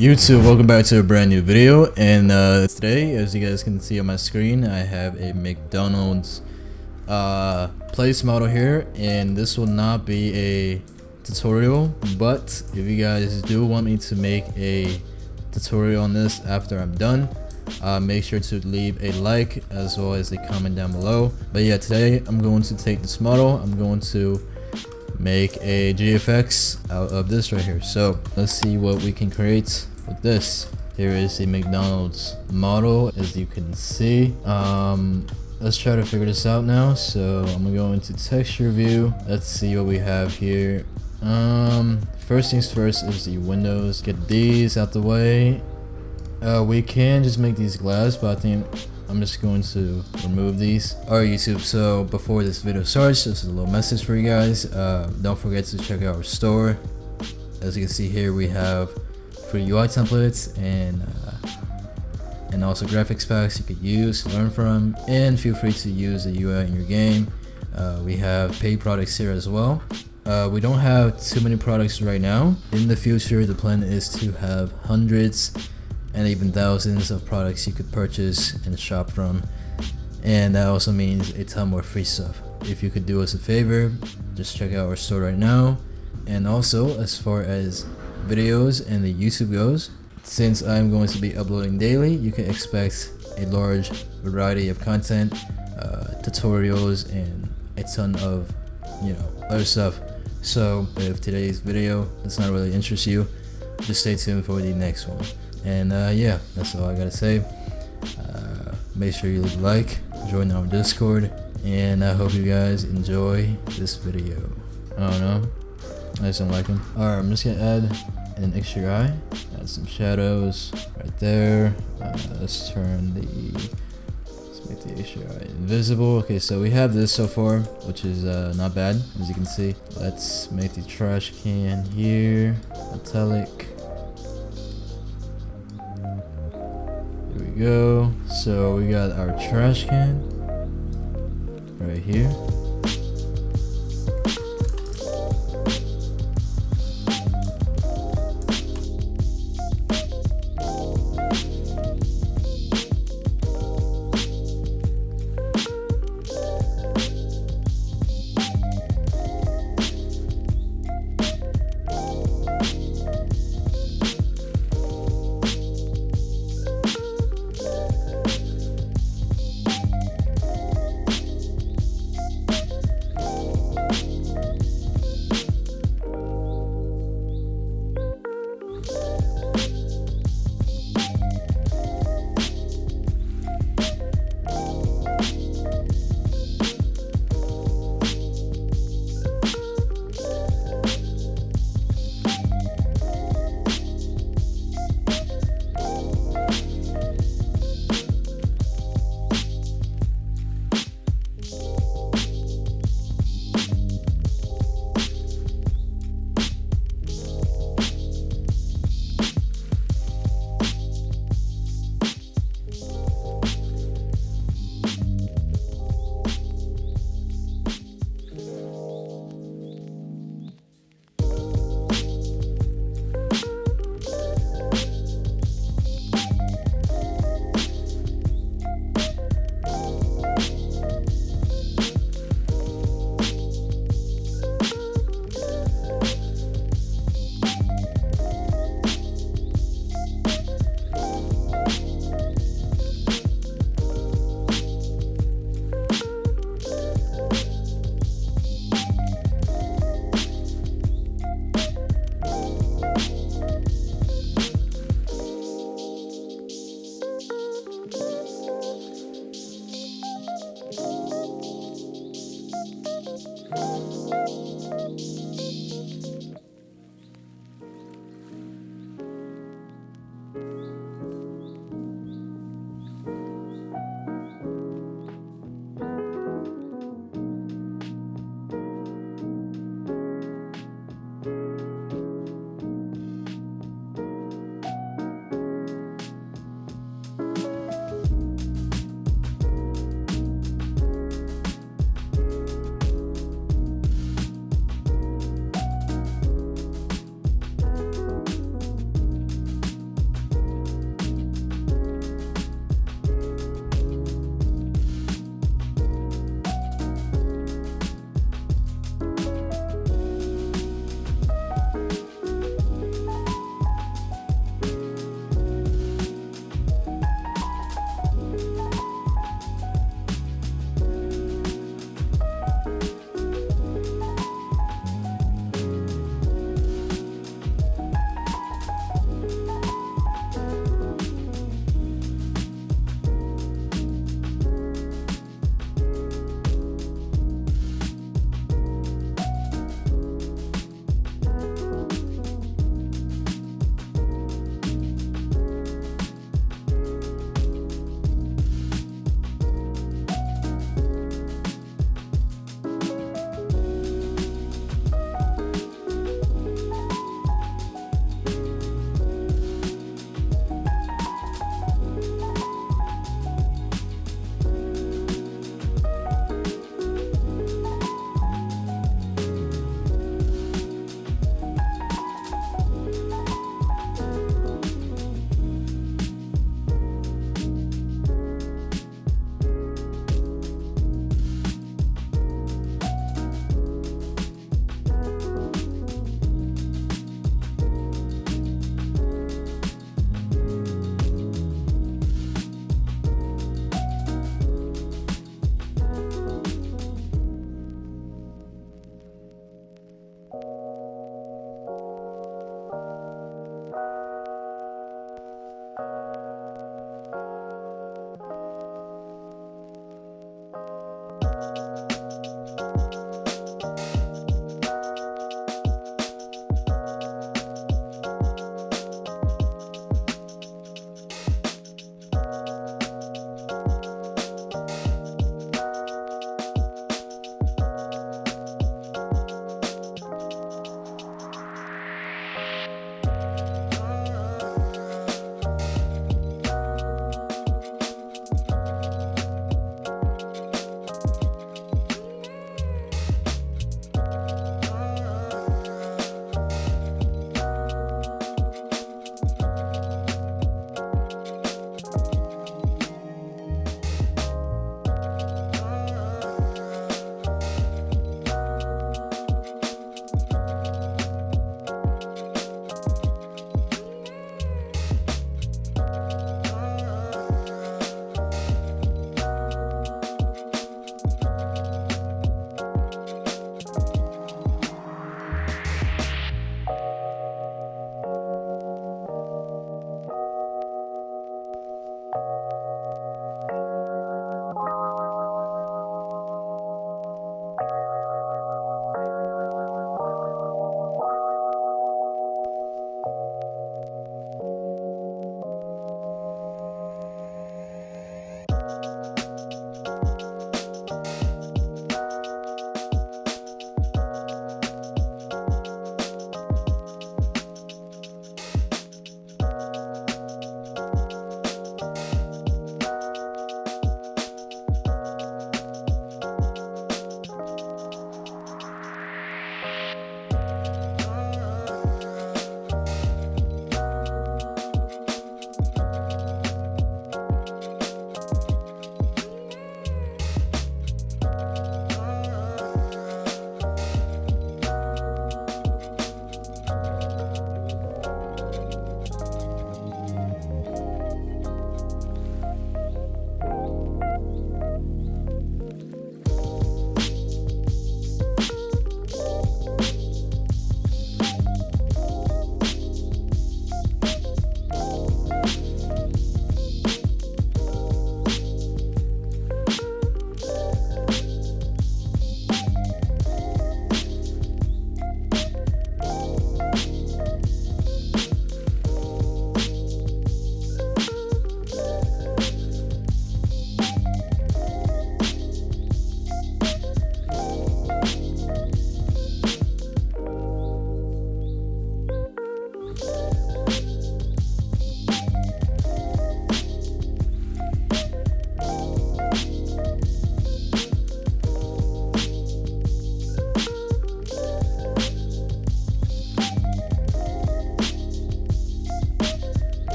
YouTube, welcome back to a brand new video. And today, as you guys can see on my screen, I have a McDonald's place model here, and this will not be a tutorial, but if you guys do want me to make a tutorial on this after I'm done, make sure to leave a like as well as a comment down below. But yeah, today I'm going to take this model, I'm going to make a GFX out of this right here. So let's see what we can create with this. Here is the McDonald's model, as you can see. Let's try to figure this out now. So I'm gonna go into texture view. Let's see what we have here. First things first is the windows. Get these out the way. We can just make these glass, but I think I'm just going to remove these. Alright YouTube, so before this video starts, just a little message for you guys. Don't forget to check out our store. As you can see here, we have free UI templates and also graphics packs you could use, learn from, and feel free to use the UI in your game. We have paid products here as well. We don't have too many products right now. In the future, the plan is to have hundreds and even thousands of products you could purchase and shop from, and that also means a ton more free stuff. If you could do us a favor, just check out our store right now. And also, as far as videos and the YouTube goes, since I'm going to be uploading daily, you can expect a large variety of content, tutorials, and a ton of other stuff. So if today's video does not really interest you, just stay tuned for the next one. And yeah, that's all I gotta say. Make sure you leave a like, join our Discord, and I hope you guys enjoy this video. I don't know, I just don't like them. Alright, I'm just gonna add an extra eye, add some shadows right there. Let's make the extra eye invisible. Okay, so we have this so far, which is not bad, as you can see. Let's make the trash can here metallic. There we go. So we got our trash can right here.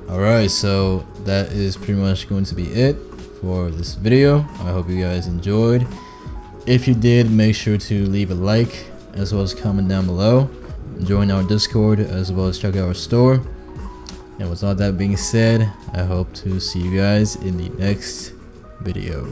Alright, so that is pretty much going to be it for this video. I hope you guys enjoyed. If you did, make sure to leave a like as well as comment down below. Join our Discord as well as check out our store. And with all that being said, I hope to see you guys in the next video.